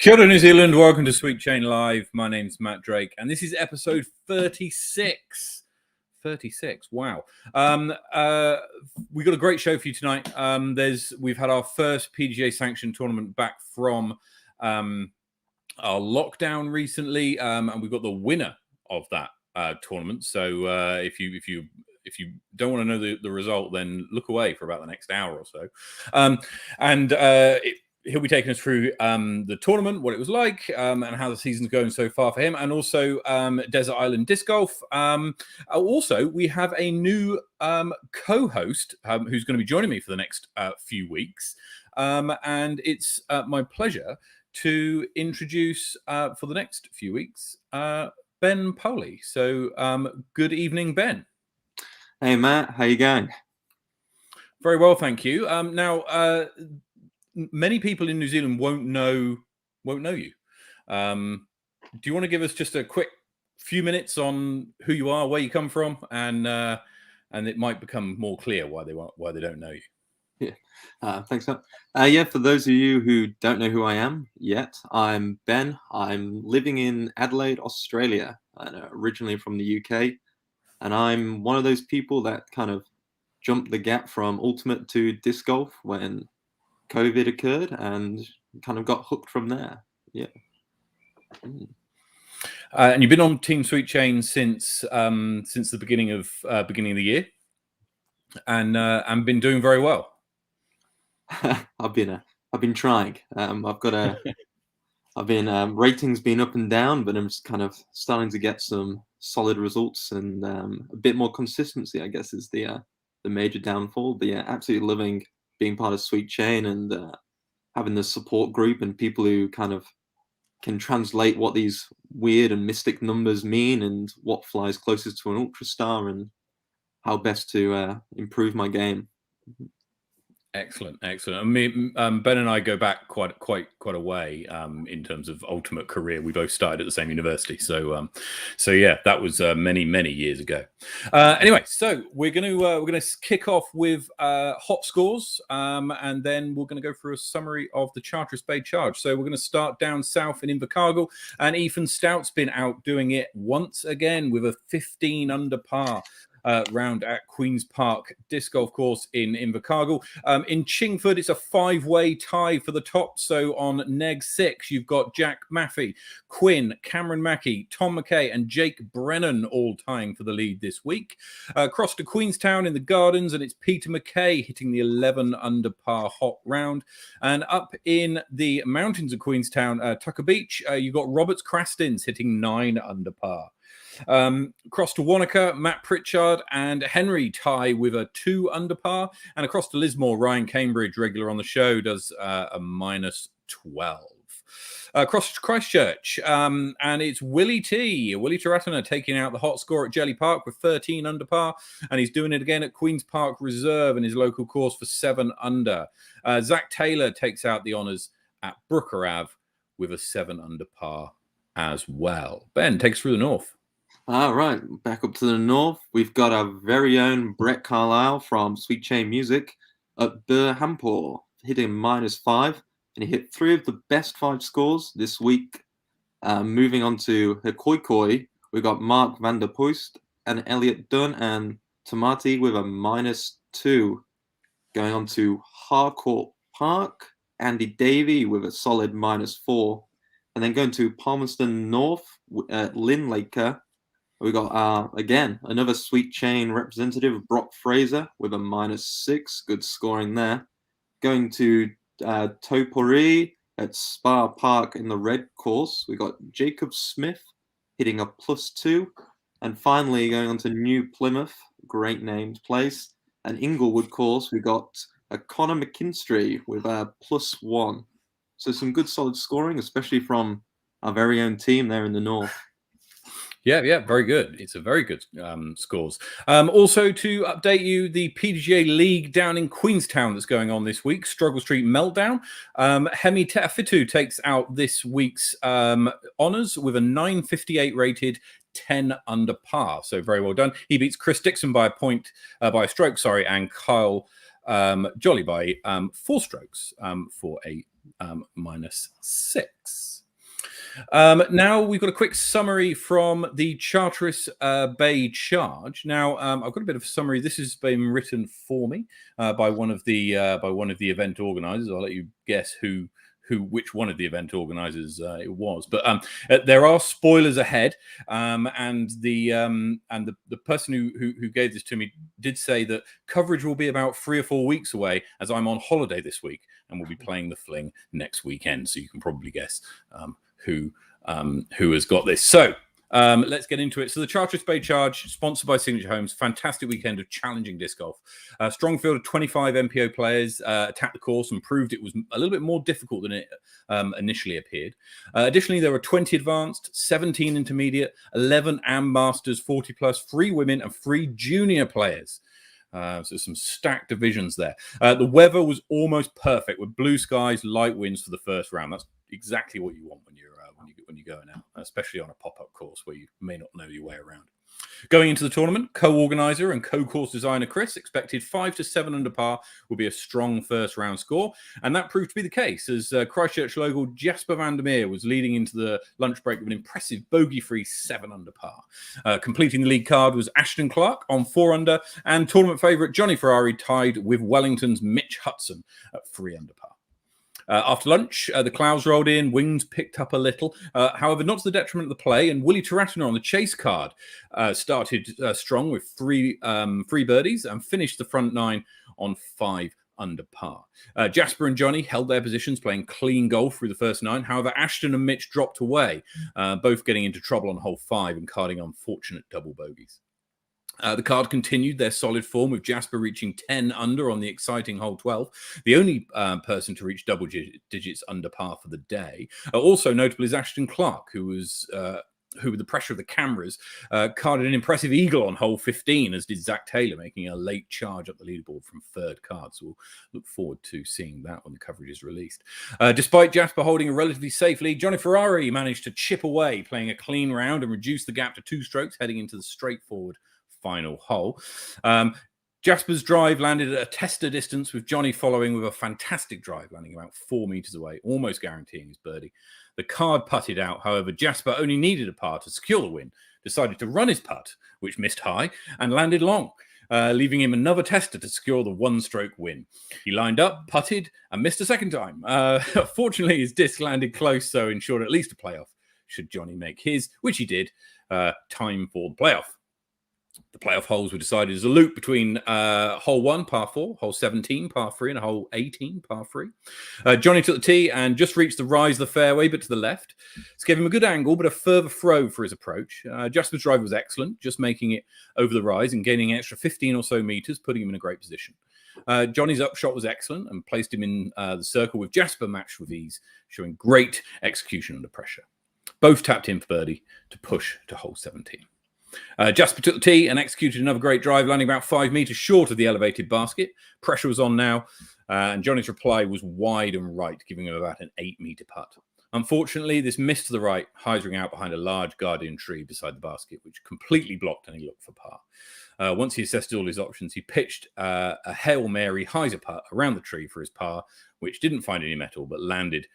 Kia ora, New Zealand. Welcome to Sweet Chain Live. My name's Matt Drake, and this is episode 36. 36. Wow. We got a great show for you tonight. We've had our first PGA sanctioned tournament back from our lockdown recently, and we've got the winner of that tournament. So if you don't want to know the result, then look away for about the next hour or so. He'll be taking us through the tournament, what it was like, and how the season's going so far for him, and also Desert Island Disc Golf. Also, we have a new co-host who's going to be joining me for the next few weeks. And it's my pleasure to introduce for the next few weeks Ben Polley. So good evening, Ben. Hey, Matt. How you going? Very well, thank you. Now, many people in New Zealand won't know you. Do you want to give us just a quick few minutes on who you are, where you come from, and it might become more clear why they don't know you? Yeah, thanks, Matt. Yeah, for those of you who don't know who I am yet, I'm Ben. I'm living in Adelaide, Australia, originally from the UK, and I'm one of those people that kind of jumped the gap from ultimate to disc golf when COVID occurred and kind of got hooked from there. Yeah. And you've been on Team Sweet Chain since the beginning of the year, and been doing very well. I've been trying. I've been ratings been up and down, but I'm just kind of starting to get some solid results and a bit more consistency, I guess, is the major downfall. But yeah, absolutely loving being part of Sweet Chain and having the support group and people who kind of can translate what these weird and mystic numbers mean and what flies closest to an ultra star and how best to improve my game. Excellent. I mean, Ben and I go back quite a way in terms of ultimate career. We both started at the same university, so yeah, that was many years ago. Anyway, so we're gonna kick off with hot scores, and then we're gonna go through a summary of the Charteris Bay Charge. So we're gonna start down south in Invercargill, and Ethan Stout's been out doing it once again with a 15 under par. Round at Queen's Park Disc Golf Course in Invercargill. In Chingford, it's a 5-way tie for the top. So on Neg 6, you've got Jack Maffey, Quinn, Cameron Mackey, Tom McKay, and Jake Brennan all tying for the lead this week. Across to Queenstown in the Gardens, and it's Peter McKay hitting the 11 under par hot round. And up in the mountains of Queenstown, Tucker Beach, you've got Roberts Crastins hitting 9 under par. Across to Wanaka, Matt Pritchard and Henry tie with a 2 under par, and across to Lismore, Ryan Cambridge, regular on the show, does a -12. Across to Christchurch, and it's Willie Taratana taking out the hot score at Jelly Park with 13 under par, and he's doing it again at Queen's Park Reserve in his local course for 7 under. Zach Taylor takes out the honours at Brooker Ave with a 7 under par as well. Ben, take us through the north. All right, back up to the north, we've got our very own Brett Carlisle from Sweet Chain Music at Burhampore, hitting -5, and he hit 3 of the best 5 scores this week. Moving on to Hikoikoi, we've got Mark van der Poist and Elliot Dunn and Tamati with a -2. Going on to Harcourt Park, Andy Davey with a solid -4. And then going to Palmerston North at Linlaker, we got, again, another Sweet Chain representative, Brock Fraser, with a -6. Good scoring there. Going to Topori at Spa Park in the red course, we got Jacob Smith hitting a +2. And finally, going on to New Plymouth, great named place, and Inglewood course, we got Connor McKinstry with a +1. So some good solid scoring, especially from our very own team there in the north. Yeah, very good. It's a very good scores. Also, to update you, the PGA League down in Queenstown that's going on this week, Struggle Street Meltdown. Hemi Teafitu takes out this week's honours with a 958 rated 10 under par. So very well done. He beats Chris Dixon by a stroke, and Kyle Jolly by 4 strokes for a -6. Now we've got a quick summary from the Charteris Bay Charge. Now I've got a bit of a summary. This has been written for me by one of the event organisers. I'll let you guess which one of the event organisers it was. But there are spoilers ahead, and the person who gave this to me did say that coverage will be about 3 or 4 weeks away, as I'm on holiday this week and we'll be playing the Fling next weekend. So you can probably guess who has got this. So let's get into it. So the Charteris Bay Charge, sponsored by Signature Homes, fantastic weekend of challenging disc golf. Strong field of 25 MPO players attacked the course and proved it was a little bit more difficult than it initially appeared. Additionally, there were 20 advanced, 17 intermediate, 11 AM Masters 40 plus, 3 women and 3 junior players. So some stacked divisions there. The weather was almost perfect with blue skies, light winds for the first round. That's exactly what you want when you're going out, especially on a pop-up course where you may not know your way around. Going into the tournament, co-organizer and co-course designer Chris expected 5 to 7 under par would be a strong first round score, and that proved to be the case as Christchurch local Jasper Vandermeer was leading into the lunch break with an impressive bogey-free 7 under par. Completing the lead card was Ashton Clark on 4 under, and tournament favourite Johnny Ferrari tied with Wellington's Mitch Hudson at 3 under par. After lunch, the clouds rolled in, winds picked up a little, however, not to the detriment of the play, and Willie Taratana on the chase card started strong with 3 birdies and finished the front 9 on 5 under par. Jasper and Johnny held their positions, playing clean golf through the first 9. However, Ashton and Mitch dropped away, both getting into trouble on hole 5 and carding unfortunate double bogeys. The card continued their solid form with Jasper reaching 10 under on the exciting hole 12, the only person to reach double digits under par for the day. Also notable is Ashton Clark, who with the pressure of the cameras, carded an impressive eagle on hole 15, as did Zach Taylor, making a late charge up the leaderboard from 3rd card. So we'll look forward to seeing that when the coverage is released. Despite Jasper holding a relatively safe lead, Johnny Ferrari managed to chip away, playing a clean round and reduce the gap to 2 strokes, heading into the straightforward final hole. Jasper's drive landed at a tester distance, with Johnny following with a fantastic drive, landing about 4 meters away, almost guaranteeing his birdie. The card putted out, however, Jasper only needed a par to secure the win, decided to run his putt, which missed high, and landed long, leaving him another tester to secure the 1-stroke win. He lined up, putted, and missed a second time. Fortunately, his disc landed close, so ensured at least a playoff should Johnny make his, which he did. Time for the playoff. The playoff holes were decided as a loop between hole 1, par 4, hole 17, par 3, and hole 18, par 3. Johnny took the tee and just reached the rise of the fairway, but to the left. This gave him a good angle, but a further throw for his approach. Jasper's drive was excellent, just making it over the rise and gaining an extra 15 or so meters, putting him in a great position. Johnny's upshot was excellent and placed him in the circle, with Jasper matched with ease, showing great execution under pressure. Both tapped in for birdie to push to hole 17. Jasper took the tee and executed another great drive, landing about 5 meters short of the elevated basket. Pressure was on now, and Johnny's reply was wide and right, giving him about an 8-meter putt. Unfortunately, this missed to the right, hyzering out behind a large guardian tree beside the basket, which completely blocked any look for par. Once he assessed all his options, he pitched a Hail Mary hyzer putt around the tree for his par, which didn't find any metal, but landed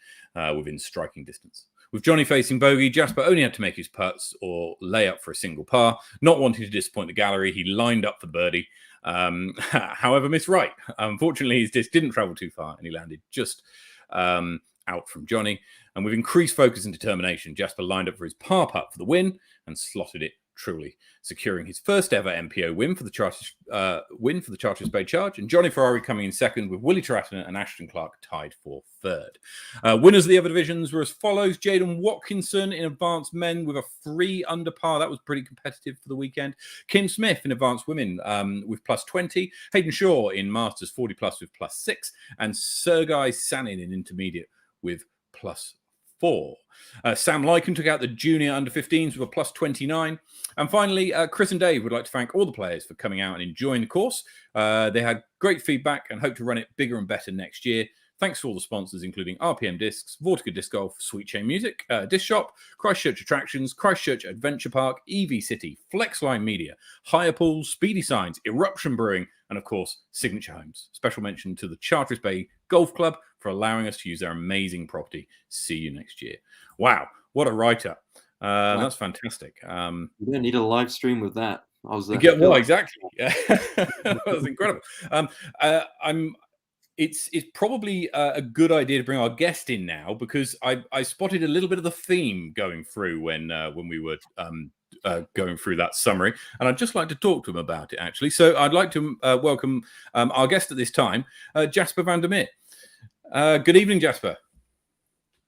within striking distance. With Johnny facing bogey, Jasper only had to make his putts or lay up for a single par. Not wanting to disappoint the gallery, he lined up for the birdie, however missed right. Unfortunately, his disc didn't travel too far and he landed just out from Johnny. And with increased focus and determination, Jasper lined up for his par putt for the win and slotted it truly, securing his first ever MPO win for the Charteris Bay Charge, and Johnny Ferrari coming in second, with Willie Taratana and Ashton Clark tied for 3rd. Winners of the other divisions were as follows: Jaden Watkinson in advanced men with a 3 under par. That was pretty competitive for the weekend. Kim Smith in advanced women with plus 20. Hayden Shaw in Masters 40 plus with plus 6. And Sergei Sanin in intermediate with plus 4. Sam Lycan took out the junior under 15s with a plus 29. And finally, Chris and Dave would like to thank all the players for coming out and enjoying the course. They had great feedback and hope to run it bigger and better next year. Thanks to all the sponsors, including RPM Discs, Vortica Disc Golf, Sweet Chain Music, Disc Shop, Christchurch Attractions, Christchurch Adventure Park, EV City, Flexline Media, Higher Pools, Speedy Signs, Eruption Brewing, and of course, Signature Homes. Special mention to the Charteris Bay Golf Club for allowing us to use their amazing property. See you next year. Wow, What a writer. Wow. That's fantastic. You don't need a live stream with that. I was well, exactly. That was incredible. It's probably a good idea to bring our guest in now, because I spotted a little bit of the theme going through when we were going through that summary, and I'd just like to talk to him about it, actually. So I'd like to welcome our guest at this time, Jasper Vandermeer. Good evening, Jasper.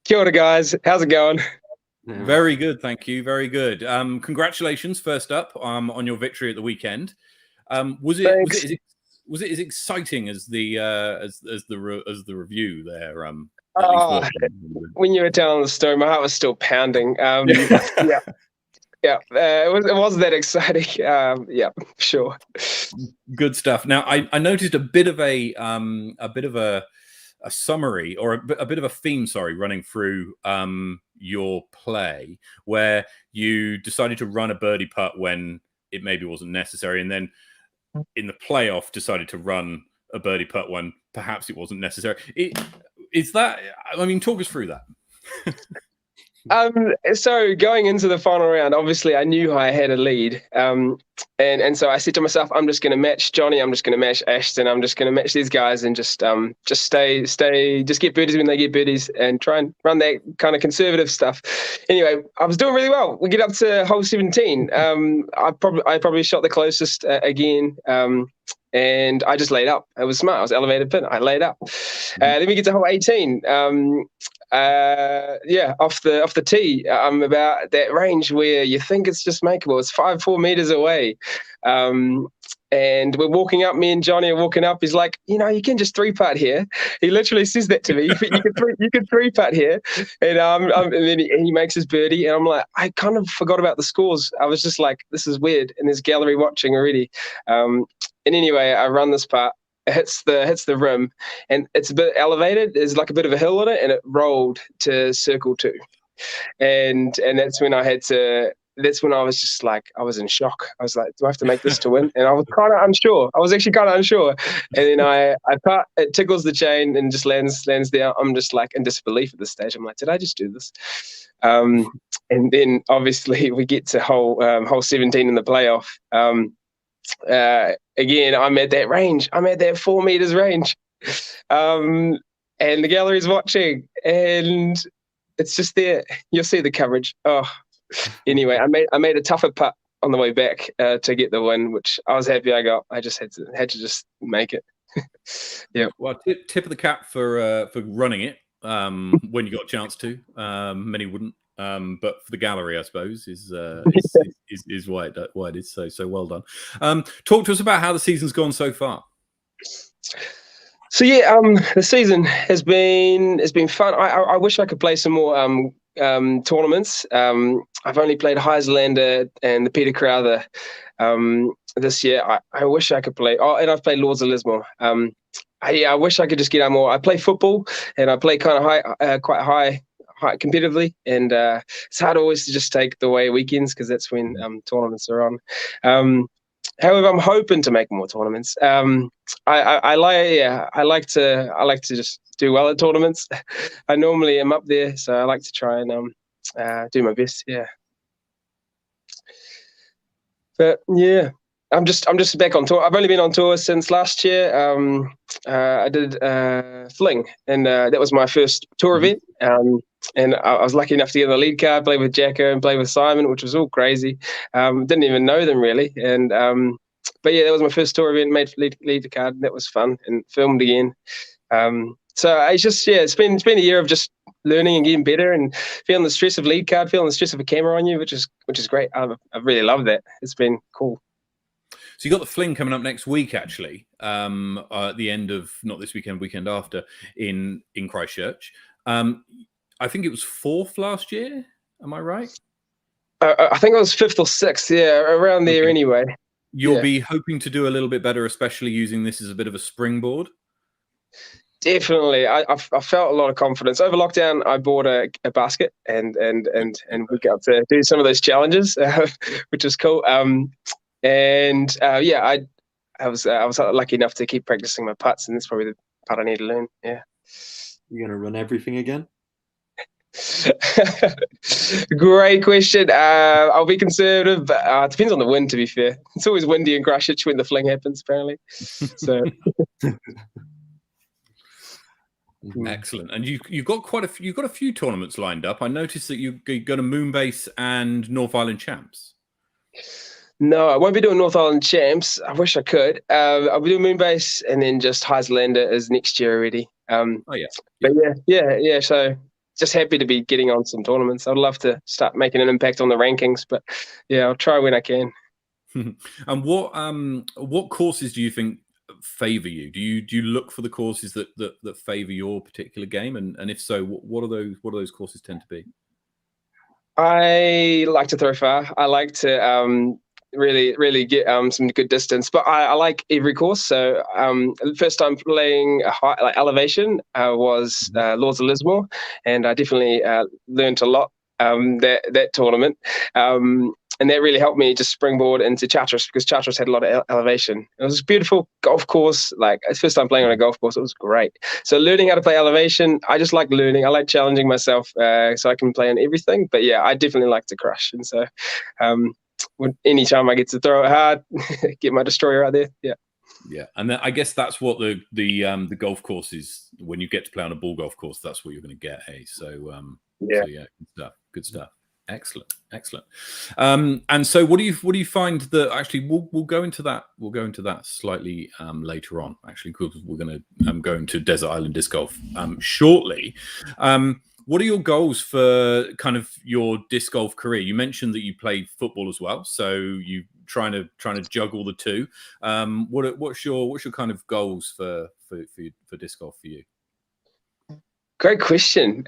Kia ora, guys. How's it going? Yeah. Very good, thank you. Very good. Congratulations, first up, on your victory at the weekend. Was it as exciting as the review there? When you were telling the story, my heart was still pounding. Yeah, it wasn't that exciting. Yeah, sure. Good stuff. Now, I noticed a bit of a summary, or a bit of a theme, running through your play, where you decided to run a birdie putt when it maybe wasn't necessary, and then in the playoff decided to run a birdie putt when perhaps it wasn't necessary. Talk us through that. So going into the final round, obviously I knew I had a lead, and so I said to myself, I'm just going to match Johnny, I'm just going to match Ashton, I'm just going to match these guys, and just stay, just get birdies when they get birdies, and try and run that kind of conservative stuff. Anyway, I was doing really well. We get up to hole 17. I probably shot the closest again. And I just laid up. It was smart. I was elevated pin. I laid up. Then we get to hole 18. Off the tee. I'm about that range where you think it's just makeable. It's 4 meters away. And we're walking up. Me and Johnny are walking up. He's like, you can just 3-putt here. He literally says that to me. You can 3-putt here. And then he makes his birdie. And I'm like, I kind of forgot about the scores. I was just like, this is weird. And there's gallery watching already. And anyway, I run this putt. It hits the rim, and it's a bit elevated. There's like a bit of a hill on it, and it rolled to circle 2. And that's when I had to. That's when I was just like, I was in shock. I was like, do I have to make this to win? And I was kind of unsure. I was actually kind of unsure. And then I putt, it tickles the chain and just lands there. I'm just like in disbelief at this stage. I'm like, did I just do this? And then obviously we get to hole 17 in the playoff. Again, I'm at that range. I'm at that 4 meters range. And the gallery's watching, and it's just there. You'll see the coverage. Oh, anyway, I made a tougher putt on the way back to get the win, which I was happy I got. I just had to just make it. Yeah. Well, tip of the cap for running it when you got a chance to. Many wouldn't. But for the gallery, I suppose, is why it is so well done. Talk to us about how the season's gone so far. So yeah, the season has been fun. I wish I could play some more tournaments. I've only played Heiselander and the Peter Crowther this year. I wish I could play. Oh, and I've played Lords of Lismore. I wish I could just get out more. I play football, and I play kind of quite high competitively, and it's hard always to just take the away weekends, because that's when tournaments are on. However, I'm hoping to make more tournaments. I like to just do well at tournaments. I normally am up there, so I like to try and do my best. Yeah. But yeah, I'm just back on tour. I've only been on tour since last year. I did Fling, and that was my first tour event. And I was lucky enough to get on the lead card, play with Jacko and play with Simon, which was all crazy. Didn't even know them really. And but yeah, that was my first tour event. Made lead card. That was fun, and filmed again. So it's been a year of just learning and getting better, and feeling the stress of lead card, feeling the stress of a camera on you, which is great. I really love that. It's been cool. So you got the Fling coming up next week, actually, at the end of, not this weekend after, in Christchurch. I think it was 4th last year. Am I right? I think it was 5th or 6th. Yeah, around there. Okay. Anyway. You'll be hoping to do a little bit better, especially using this as a bit of a springboard. Definitely. I felt a lot of confidence. Over lockdown, I bought a basket and we got to do some of those challenges, which was cool. I was lucky enough to keep practicing my putts, and that's probably the part I need to learn. Yeah. You're gonna run everything again? Great question. I'll be conservative, but it depends on the wind, to be fair. It's always windy in Christchurch when the fling happens, apparently. So Excellent. And you've got you've got a few tournaments lined up. I noticed that you're going to Moonbase and North Island Champs. no, I won't be doing North Island Champs. I wish I could. I'll be doing Moonbase, and then just Heislander is next year already. Oh yeah. But yeah. So just happy to be getting on some tournaments. I'd love to start making an impact on the rankings, but yeah, I'll try when I can. And what courses do you think favor you? Do you look for the courses that favor your particular game? And if so, what are those courses tend to be? I like to throw far. I like to really get some good distance, but I like every course. So the first time playing a high, like elevation was Lords of Lismore, and I definitely learned a lot that tournament. And that really helped me just springboard into Charteris, because Charteris had a lot of elevation. It was a beautiful golf course. Like, it's first time playing on a golf course. It was great. So learning how to play elevation, I just like learning. I like challenging myself so I can play on everything. But yeah, I definitely like to crush. And so anytime I get to throw it hard, get my destroyer out there. Yeah. Yeah, and then I guess that's what the golf course is. When you get to play on a ball golf course, that's what you're going to get. Hey, so yeah, good stuff. Excellent. And so what do you find that actually we'll go into that slightly later on, actually, because we're going to go into Desert Island disc golf shortly. What are your goals for kind of your disc golf career? You mentioned that you played football as well, so you trying to juggle the two. What's your kind of goals for disc golf for you? Great question.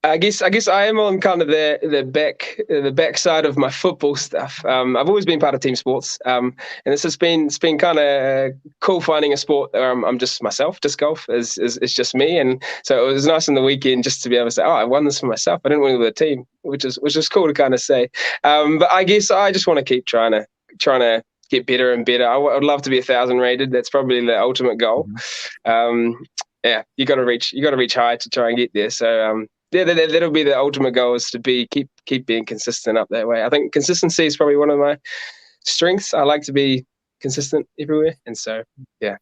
I guess I am on kind of the back side of my football stuff. I've always been part of team sports, and it's been kind of cool finding a sport where I'm just myself. Disc golf is just me, and so it was nice on the weekend just to be able to say, "Oh, I won this for myself. I didn't win it with a team," which is cool to kind of say. But I guess I just want to keep trying to get better and better. I would love to be 1,000 rated. That's probably the ultimate goal. Yeah, you got to reach high to try and get there. So yeah, that'll be the ultimate goal, is to keep being consistent up that way. I think consistency is probably one of my strengths. I like to be consistent everywhere, and so yeah.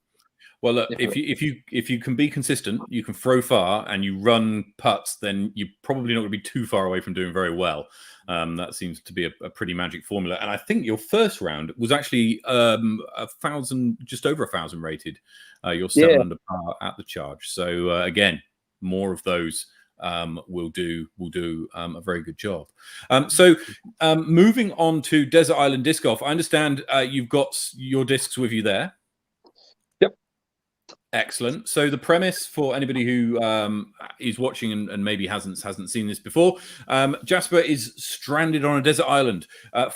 Well, look, if you can be consistent, you can throw far, and you run putts, then you're probably not going to be too far away from doing very well. That seems to be a pretty magic formula. And I think your first round was actually 1,000, just over 1,000 rated. You're 7 under par at the Charge. So again, more of those will do a very good job. So moving on to Desert Island disc golf, I understand you've got your discs with you there. Yep. Excellent. So the premise for anybody who is watching and maybe hasn't seen this before, Jasper is stranded on a desert island.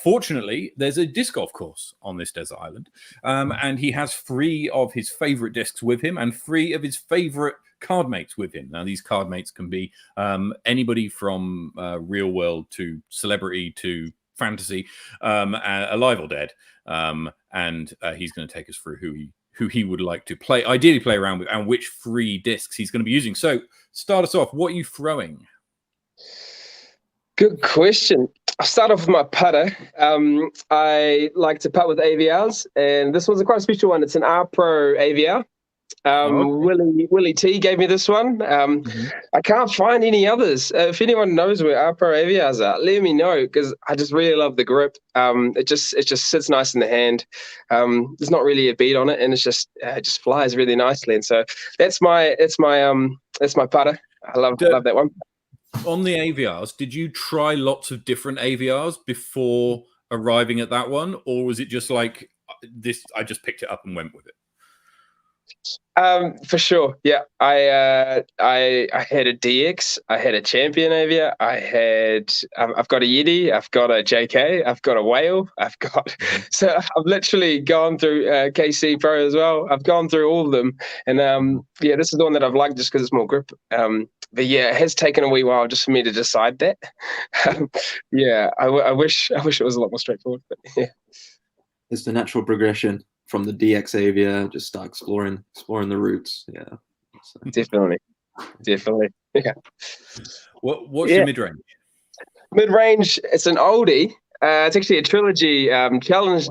Fortunately, there's a disc golf course on this desert island, and he has 3 of his favorite discs with him and 3 of his favorite card mates with him. Now, these card mates can be anybody from real world to celebrity to fantasy, alive or dead. And he's going to take us through who he would like to ideally play around with, and which 3 discs he's going to be using. So start us off. What are you throwing? Good question. I'll start off with my putter. I like to putt with AVRs, and this one's quite a special one. It's an R Pro AVR. Willie T gave me this one. I can't find any others. If anyone knows where R Pro AVRs are, let me know, because I just really love the grip. It just sits nice in the hand. There's not really a bead on it, and it just flies really nicely. And so that's my putter. I love that one. On the AVRs, did you try lots of different AVRs before arriving at that one, or was it just like this? I just picked it up and went with it. For sure, yeah. I had a DX, I had a Champion AVR, I've got a Yeti, I've got a JK, I've got a Whale, so I've literally gone through KC Pro as well. I've gone through all of them, and yeah, this is the one that I've liked just because it's more grip. But yeah, it has taken a wee while just for me to decide that. Yeah, I wish it was a lot more straightforward, but yeah. It's the natural progression from the DX AVR. Just start exploring the routes. Yeah, definitely. definitely. Yeah. What's your mid range? Mid range, it's an oldie. It's actually a trilogy challenge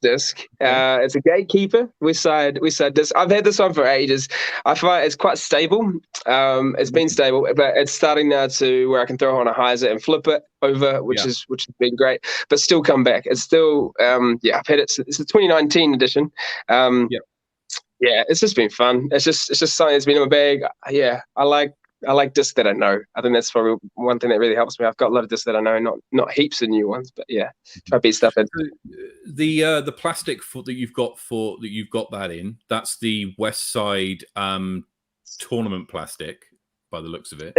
disc. It's a Gatekeeper West Side disc. I've had this one for ages. I find it's quite stable. It's been stable, but it's starting now to where I can throw on a hyzer and flip it over, which has been great. But still come back. It's still I've had it. It's the 2019 edition. Yeah, it's just been fun. It's just something that's been in my bag. Yeah, I like discs that I know. I think that's probably one thing that really helps me. I've got a lot of discs that I know, not heaps of new ones, but yeah, try to beat stuff in. The plastic that you've got that in, that's the West Side tournament plastic by the looks of it.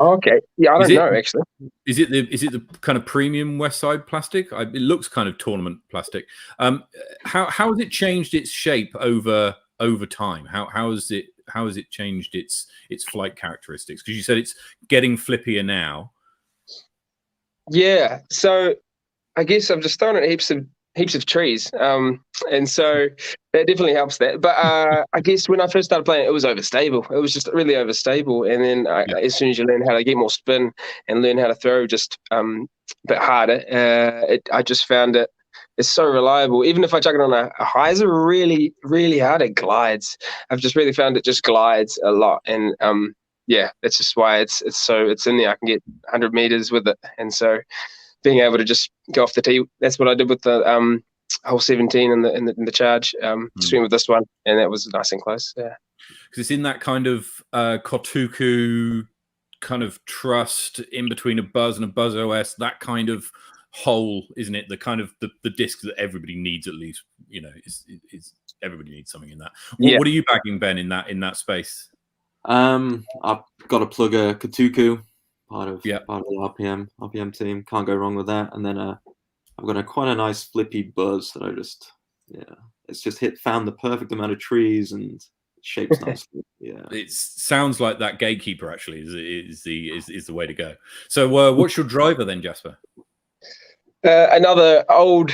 Okay, yeah, I don't know actually. Is it the kind of premium West Side plastic? It looks kind of tournament plastic. How has it changed its shape over time? How has it changed its flight characteristics? Because you said it's getting flippier now. Yeah, so I guess I've just thrown it heaps of trees, and so that definitely helps that. But I guess when I first started playing, it was overstable. It was just really overstable, and then as soon as you learn how to get more spin and learn how to throw just a bit harder, I just found it's so reliable. Even if I chuck it on a hyzer really, really hard, it glides. I've just really found it just glides a lot. And that's just why it's in there. I can get 100 meters with it. And so being able to just go off the tee, that's what I did with the hole 17 in the charge, swing with this one. And that was nice and close. Yeah. Because it's in that kind of Kotuku kind of trust in between a Buzz and a Buzz OS, that kind of hole, isn't it? The kind of the disc that everybody needs, at least, is everybody needs something in that. What are you bagging, Ben, in that space? I've got to plug a Kotuku, part of the RPM team. Can't go wrong with that. And then I've got quite a nice flippy Buzz that it's just found the perfect amount of trees and shapes nicely. Yeah, it sounds like that Gatekeeper actually is the way to go. So what's your driver then, Jasper? Another old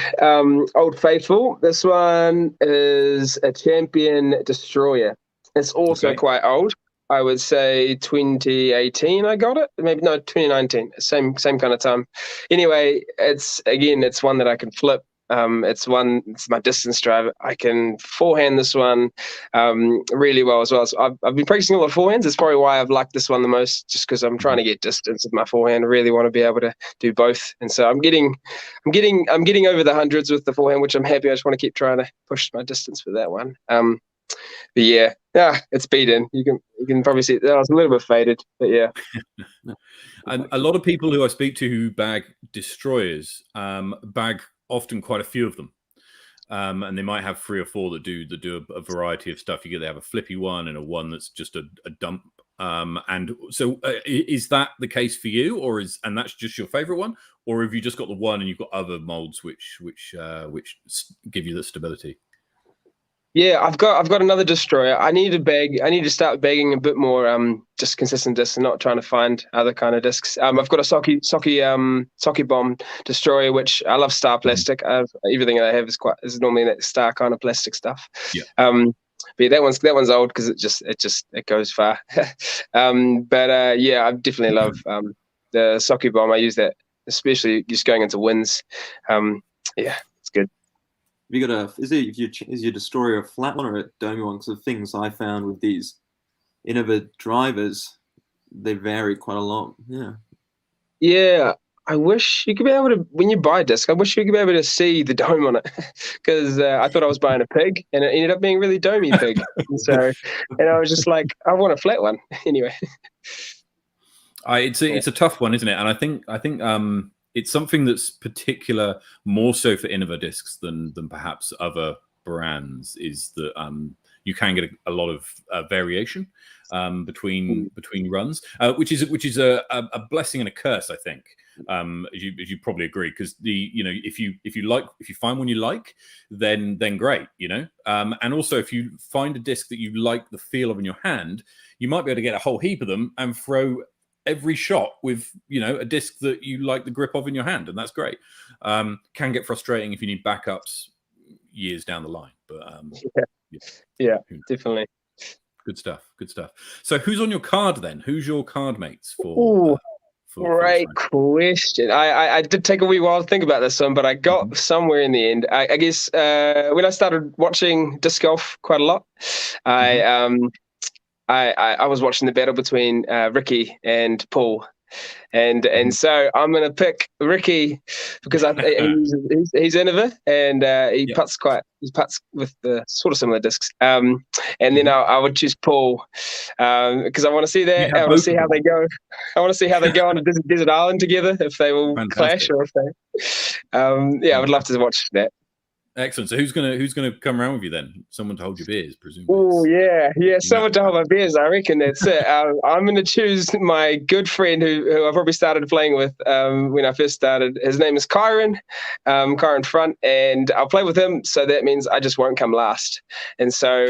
faithful. This one is a Champion Destroyer. It's also quite old. I would say 2018 I got it. Maybe no, 2019. Same kind of time. Anyway, it's one that I can flip. It's my distance driver. I can forehand this one really well as well. So I've been practicing a lot of forehands. It's probably why I've liked this one the most, just because I'm trying to get distance with my forehand. I really want to be able to do both, and so I'm getting over the hundreds with the forehand, which I'm happy. I just want to keep trying to push my distance with that one. But yeah, it's beaten. You can probably see I was a little bit faded, but yeah. And a lot of people who I speak to who bag destroyers bag often quite a few of them, and they might have 3 or 4 that do a variety of stuff. They have a flippy one and a one that's just a dump. And so, is that the case for you, and that's just your favorite one, or have you just got the one and you've got other molds which give you the stability? Yeah, I've got another destroyer. I need to start bagging a bit more just consistent discs and not trying to find other kind of discs. I've got a Socky Bomb destroyer, which I love star plastic. Everything that I have is normally that star kind of plastic stuff. Yeah. But that one's old because it goes far. I definitely love the Socky Bomb. I use that especially just going into winds. It's good. You got is your destroyer a flat one or a domey one? Because the things I found with these Innova drivers, they vary quite a lot. Yeah, I wish you could be able to, when you buy a disc, I wish you could be able to see the dome on it, because I thought I was buying a pig and it ended up being really domey pig. and I was just like, I want a flat one anyway. It's a tough one, isn't it? And I think it's something that's particular more so for Innova discs than perhaps other brands, is that you can get a lot of variation between runs, which is a blessing and a curse, I think. As you probably agree, because if you find one you like, then great, and also if you find a disc that you like the feel of in your hand, you might be able to get a whole heap of them and throw every shot with a disc that you like the grip of in your hand, and that's great. Can get frustrating if you need backups years down the line, but yeah, definitely. Good stuff. Good stuff. So who's on your card then? Who's your card mates for? Great question. I did take a wee while to think about this one, but I got somewhere in the end. I guess when I started watching disc golf quite a lot, I was watching the battle between Ricky and Paul. And so I'm going to pick Ricky because he's innovative and he puts with the sort of similar discs. And then I would choose Paul because I want to see that. I want to see how they go. I want to see how they go on a desert island together, if they will clash or if they. I would love to watch that. Excellent. So who's gonna come around with you then? Someone to hold your beers, presumably. Oh yeah. Someone to hold my beers. I reckon that's it. I'm going to choose my good friend who I probably started playing with when I first started. His name is Kyron, Kyron Front, and I'll play with him. So that means I just won't come last. And so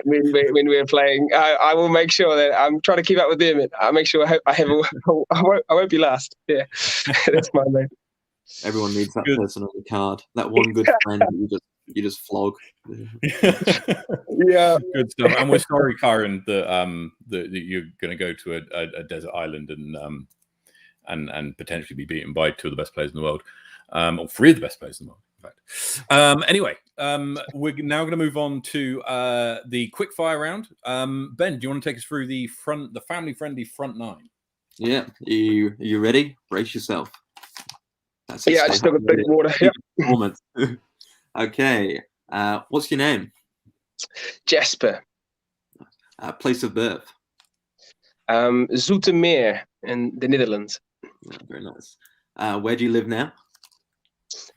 when we're playing, I will make sure that I'm trying to keep up with them, and I'll make sure I won't be last. Yeah, that's my name. Everyone needs that person on the card. That one good friend that you just flog. Yeah, good stuff. And we're sorry, Kyron, that you're going to go to a desert island and potentially be beaten by two of the best players in the world, or three of the best players in the world, in fact. Anyway, we're now going to move on to the quick fire round. Ben, do you want to take us through the family-friendly front nine? Yeah, you ready? Brace yourself. I just took a big water. Yep. Okay. What's your name? Jasper. Place of birth? Meer in the Netherlands. Oh, very nice. Where do you live now?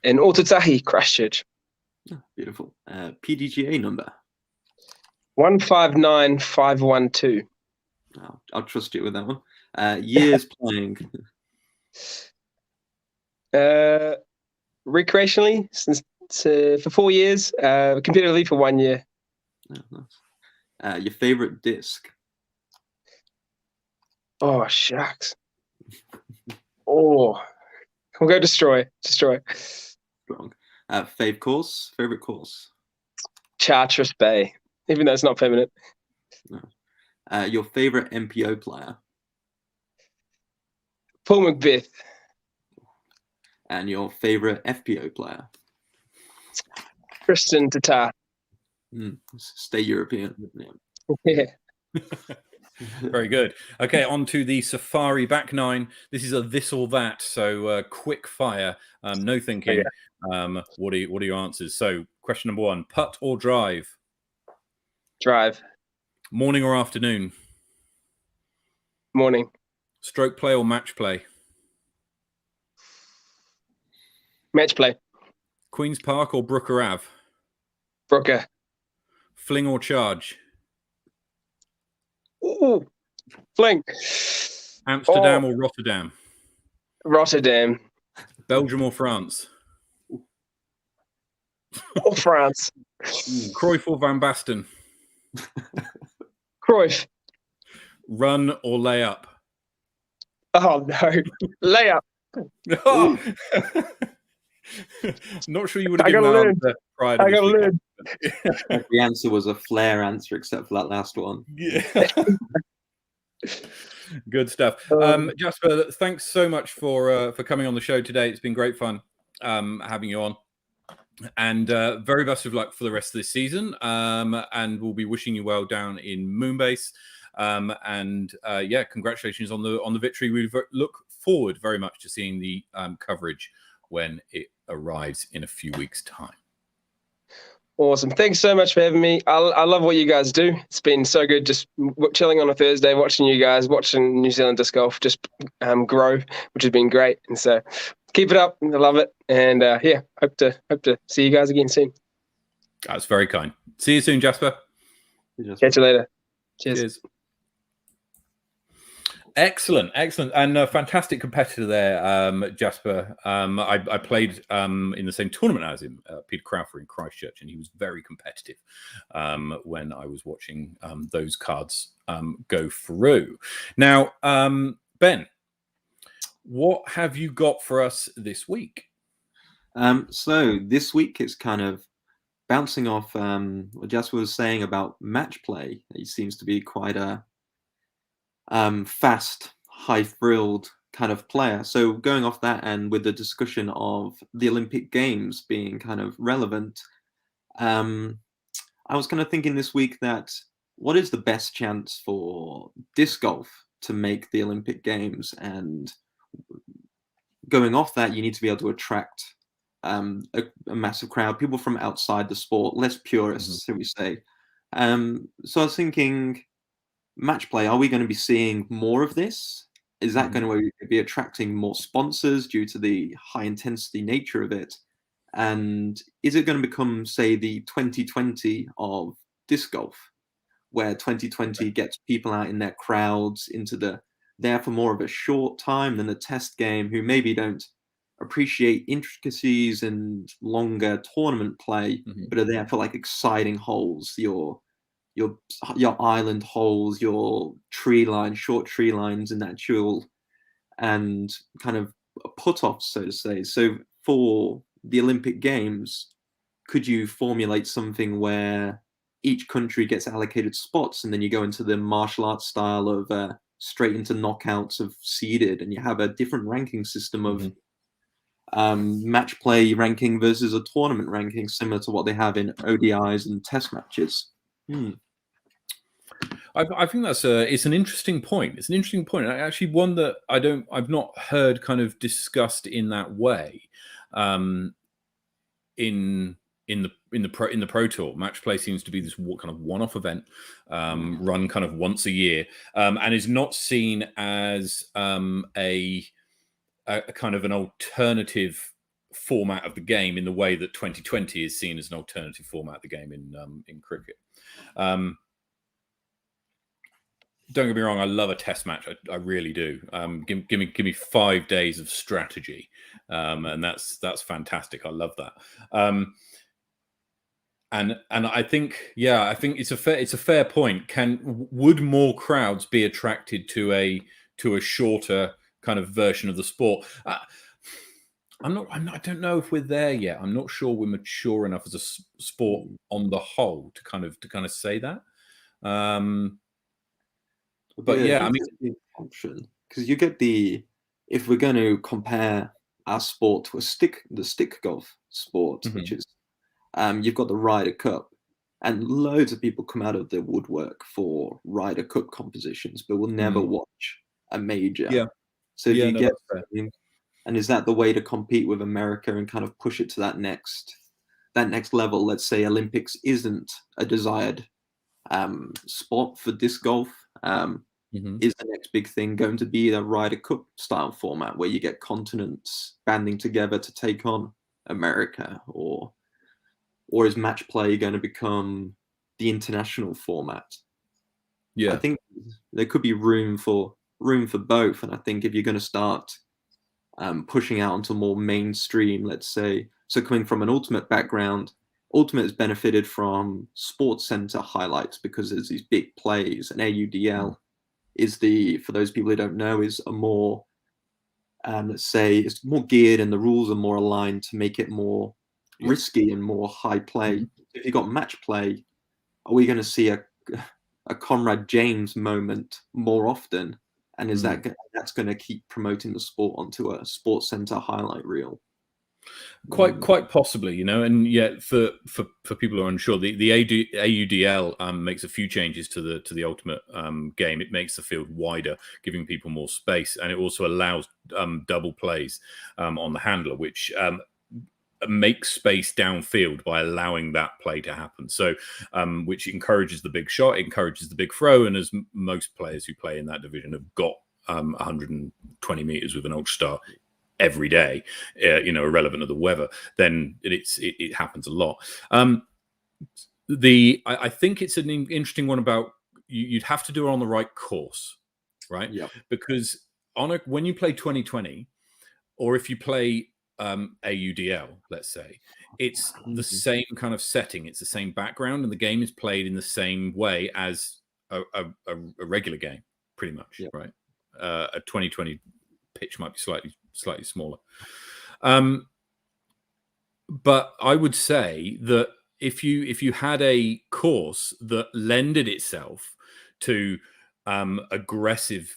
In Otatahi, Christchurch. Oh, beautiful. PDGA number? 159512. I'll trust you with that one. Years playing? Recreationally for 4 years, competitively for 1 year. Oh, nice. Your favorite disc? Oh shucks. We'll go destroy. Strong. Favorite course? Charteris Bay, even though it's not permanent. No. Your favorite MPO player? Paul Macbeth. And your favorite FPO player? Kristen Tatar. Stay European. Yeah. Very good. Okay, on to the Safari back nine. This is a this or that, so quick fire, no thinking. What are your answers? So, question number one: putt or drive? Drive. Morning or afternoon? Morning. Stroke play or match play? Match play. Queen's Park or Brooker Ave? Brooker. Fling or charge? Ooh, fling. Amsterdam or Rotterdam? Rotterdam. Belgium or France? Or France. Cruyff or Van Basten? Cruyff. Run or lay up? Oh no, lay up. Oh. Not sure you would have given that answer prior to I gotta learn. The answer was a flare answer, except for that last one. Yeah. Good stuff. Jasper, thanks so much for coming on the show today. It's been great fun having you on. And very best of luck for the rest of this season. And we'll be wishing you well down in Moonbase. Congratulations on the victory. We look forward very much to seeing the coverage when it arrives in a few weeks' time. Awesome. Thanks so much for having me. I love what you guys do. It's been so good just chilling on a Thursday, watching you guys, watching New Zealand disc golf just grow, which has been great. And so keep it up. I love it. And hope to see you guys again soon. That's very kind. See you soon, Jasper. Catch you later. Cheers. Excellent, and a fantastic competitor there, Jasper. I played in the same tournament as him, Peter Crowther in Christchurch, and he was very competitive when I was watching those cards go through. Now, Ben, what have you got for us this week? So this week it's kind of bouncing off what Jasper was saying about match play, he seems to be quite a fast, high-thrilled kind of player. So going off that, and with the discussion of the Olympic Games being kind of relevant, I was kind of thinking this week that what is the best chance for disc golf to make the Olympic Games? And going off that, you need to be able to attract a massive crowd, people from outside the sport, less purists, shall we say. So I was thinking, match play, are we going to be seeing more of this? Is that going to be attracting more sponsors due to the high intensity nature of it? And is it going to become, say, the 2020 of disc golf, where 2020 gets people out in their crowds there for more of a short time than the test game, who maybe don't appreciate intricacies and longer tournament play, but are there for like exciting holes, your island holes, your short tree lines, and and kind of put-offs, so to say. So for the Olympic Games, could you formulate something where each country gets allocated spots, and then you go into the martial arts style of straight into knockouts of seeded, and you have a different ranking system of match play ranking versus a tournament ranking, similar to what they have in ODIs and test matches? I think it's an interesting point. It's an interesting point. Actually, one that I've not heard kind of discussed in that way. In the Pro Tour, match play seems to be this kind of one-off event, run kind of once a year, and is not seen as a kind of an alternative format of the game in the way that 2020 is seen as an alternative format of the game in cricket. Don't get me wrong, I love a test match. I really do. Give me 5 days of strategy, and that's fantastic. I love that. And I think it's a fair point. Would more crowds be attracted to a shorter kind of version of the sport? I don't know if we're there yet. I'm not sure we're mature enough as a sport on the whole to kind of say that. But yeah, I mean, option, because you get if we're going to compare our sport to the stick golf sport, which is you've got the Ryder Cup, and loads of people come out of the woodwork for Ryder Cup compositions, but will never watch a major. Yeah. So you get, and is that the way to compete with America and kind of push it to that next level? Let's say Olympics isn't a desired spot for disc golf. Is the next big thing going to be the Ryder Cup style format, where you get continents banding together to take on America, or is match play going to become the international format? Yeah, I think there could be room for both, and I think if you're going to start pushing out onto more mainstream, let's say, so coming from an Ultimate background, Ultimate has benefited from Sports Center highlights because there's these big plays, and AUDL is for those people who don't know, is a more, let's say, it's more geared, and the rules are more aligned to make it more risky and more high play. If you've got match play, are we going to see a Conrad James moment more often? And is that's going to keep promoting the sport onto a Sports Center highlight reel? Quite possibly, and yet for people who are unsure, the AUDL makes a few changes to the Ultimate game. It makes the field wider, giving people more space, and it also allows double plays on the handler, which makes space downfield by allowing that play to happen. So, which encourages the big shot, encourages the big throw, and as most players who play in that division have got 120 meters with an Ultra Star every day, irrelevant of the weather, then it happens a lot. I think it's an interesting one about you'd have to do it on the right course, right? Yeah. Because when you play 2020, or if you play AUDL, let's say, it's the same kind of setting, it's the same background, and the game is played in the same way as a regular game, pretty much, right? A 2020 pitch might be slightly smaller, but I would say that if you had a course that lended itself to aggressive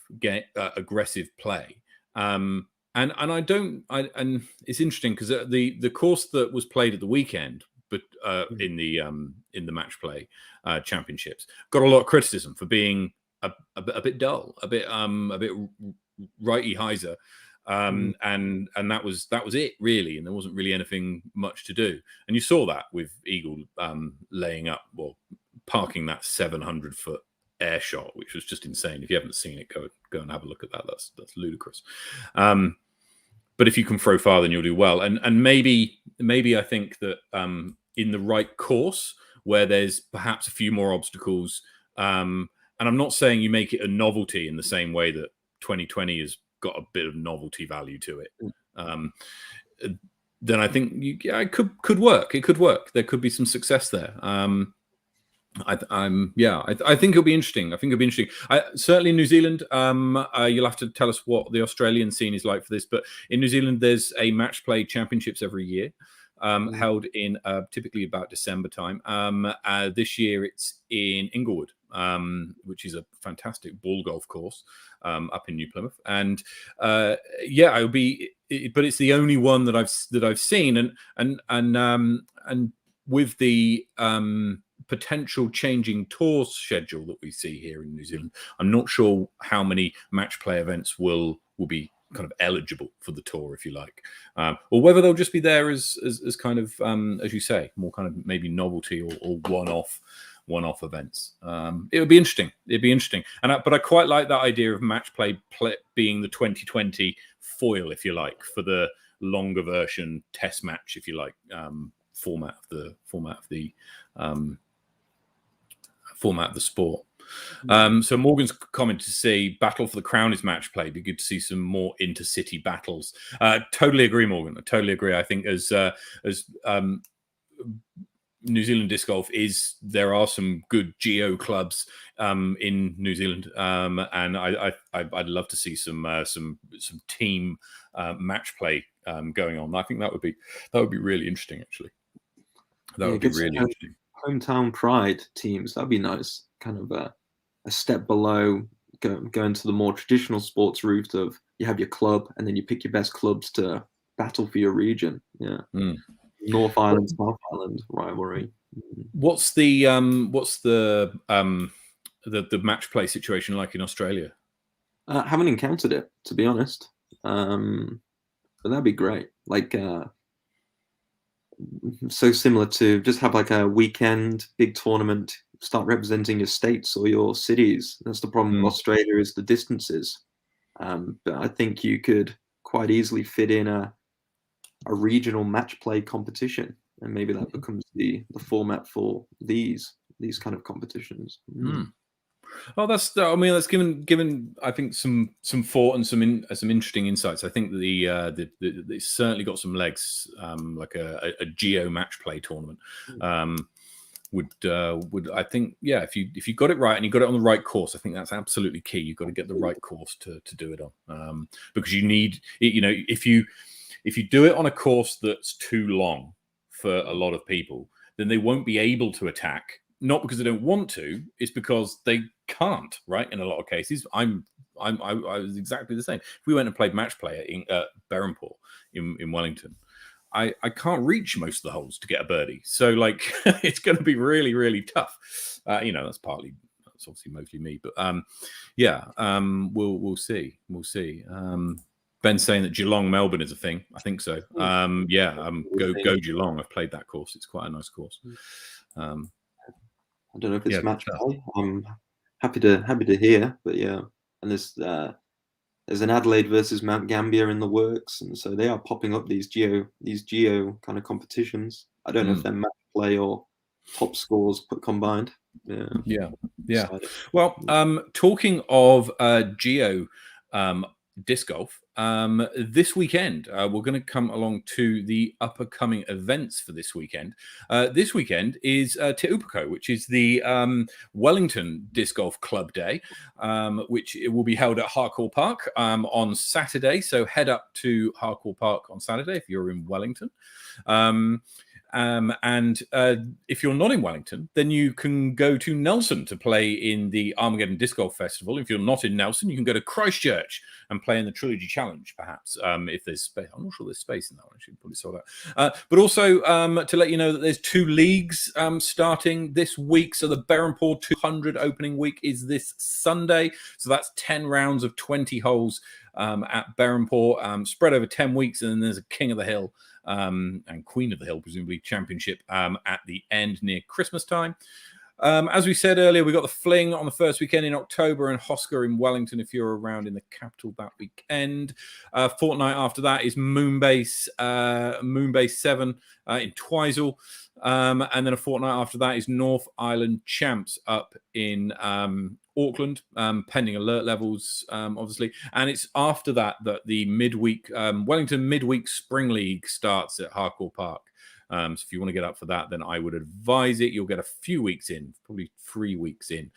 play, and it's interesting because the course that was played at the weekend, but in the match play championships, got a lot of criticism for being a bit dull, a bit righty heiser. And that was it really, and there wasn't really anything much to do. And you saw that with Eagle laying up, well, parking that 700-foot air shot, which was just insane. If you haven't seen it, go and have a look at that. That's ludicrous. But if you can throw far, then you'll do well. And maybe I think that in the right course where there's perhaps a few more obstacles, and I'm not saying you make it a novelty in the same way that 2020 has got a bit of novelty value to it, then I think it could work. It could work. There could be some success there. I think it'll be interesting. Certainly in New Zealand, you'll have to tell us what the Australian scene is like for this. But in New Zealand, there's a match play championships every year, held in typically about December time. This year it's in Inglewood, which is a fantastic ball golf course up in New Plymouth. And it would be, but it's the only one that I've seen, and with the potential changing tour schedule that we see here in New Zealand, I'm not sure how many match play events will be kind of eligible for the tour, if you like, or whether they'll just be there as kind of as you say, more kind of maybe novelty or one-off events. It would be interesting. But I quite like that idea of match play being the 2020 foil, if you like, for the longer version test match, if you like, format of the sport. So Morgan's comment to say Battle for the Crown is match play. Be good to see some more intercity battles. Totally agree, Morgan. I totally agree. I think as New Zealand disc golf there are some good geo clubs in New Zealand, and I'd love to see some team match play going on. I think that would be really interesting, actually. That would be really interesting. Hometown pride teams, that'd be nice. Kind of a step below going to the more traditional sports route of you have your club and then you pick your best clubs to battle for your region. Yeah. North Island, South Island rivalry. What's the match play situation like in Australia? Haven't encountered it, to be honest. But that'd be great. Like so similar to just have like a weekend big tournament, start representing your states or your cities. That's the problem with Australia, is the distances. But I think you could quite easily fit in a regional match play competition, and maybe that becomes the format for these kind of competitions. Oh, that's given I think some thought and some interesting insights. I think it's certainly got some legs, like a geo match play tournament. Would I think, yeah, if you got it right and you got it on the right course, I think that's absolutely key. You've got to get the right course to do it on, because you need, if you do it on a course that's too long for a lot of people, then they won't be able to attack. Not because they don't want to, it's because they can't. Right? In a lot of cases, I was exactly the same. If we went and played match play at Berhampore in Wellington, I can't reach most of the holes to get a birdie. So like, it's going to be really, really tough. That's obviously mostly me, but we'll see. Ben's saying that Geelong Melbourne is a thing. I think so. Go Geelong. I've played that course. It's quite a nice course. I don't know if it's match play. I'm happy to hear, but yeah. And there's an Adelaide versus Mount Gambier in the works, and so they are popping up these geo kind of competitions. I don't know if they're match play or top scores combined. Yeah. Well, talking of geo disc golf, this weekend we're going to come along to the upcoming events for this weekend. This weekend is Te Upako, which is the Wellington Disc Golf Club Day, which it will be held at Harcourt Park on Saturday. So head up to Harcourt Park on Saturday if you're in Wellington. And if you're not in Wellington, then you can go to Nelson to play in the Armageddon Disc Golf Festival. If you're not in Nelson, you can go to Christchurch and play in the Trilogy Challenge, perhaps, if there's space. I'm not sure there's space in that one. I should probably sort out. But also to let you know that there's 2 leagues starting this week. So the Berhampore 200 opening week is this Sunday. So that's 10 rounds of 20 holes at Berhampore, spread over 10 weeks. And then there's a King of the Hill and Queen of the Hill, presumably, championship at the end near Christmas time. As we said earlier, we got the Fling on the first weekend in October and Hosker in Wellington if you're around in the capital that weekend. Fortnight after that is Moonbase 7 in Twizel. And then a fortnight after that is North Island Champs up in Auckland, pending alert levels, obviously. And it's after that that the midweek Wellington midweek Spring League starts at Harcourt Park. So if you want to get up for that, then I would advise it. You'll get a few weeks in, probably 3 weeks in,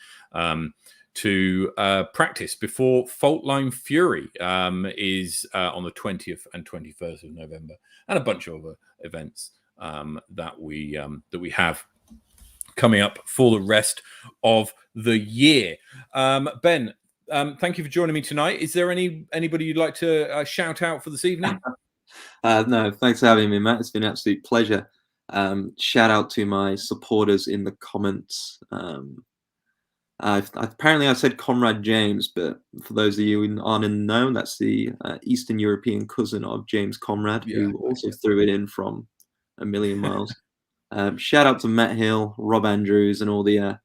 to practice before Fault Line Fury is on the 20th and 21st of November, and a bunch of other events that we have coming up for the rest of the year. Ben, thank you for joining me tonight. Is there anybody you'd like to shout out for this evening? No, thanks for having me, Matt. It's been an absolute pleasure. Shout out to my supporters in the comments. Apparently I said Comrade James, but for those of you who aren't in the know, that's the Eastern European cousin of James Comrade, who also threw it in from a million miles. Shout out to Matt Hill, Rob Andrews, and all the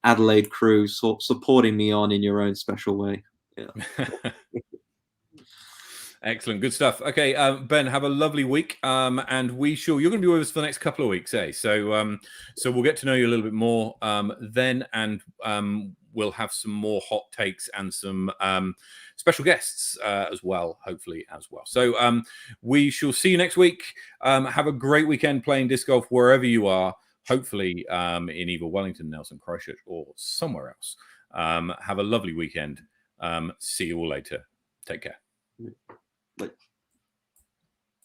Adelaide crew supporting me on in your own special way. Yeah. Excellent, good stuff. Okay, Ben, have a lovely week, and you're going to be with us for the next couple of weeks, eh? So we'll get to know you a little bit more then, and we'll have some more hot takes and some special guests as well, hopefully as well. So we shall see you next week. Have a great weekend playing disc golf wherever you are. Hopefully in either Wellington, Nelson, Christchurch, or somewhere else. Have a lovely weekend. See you all later. Take care. Bye.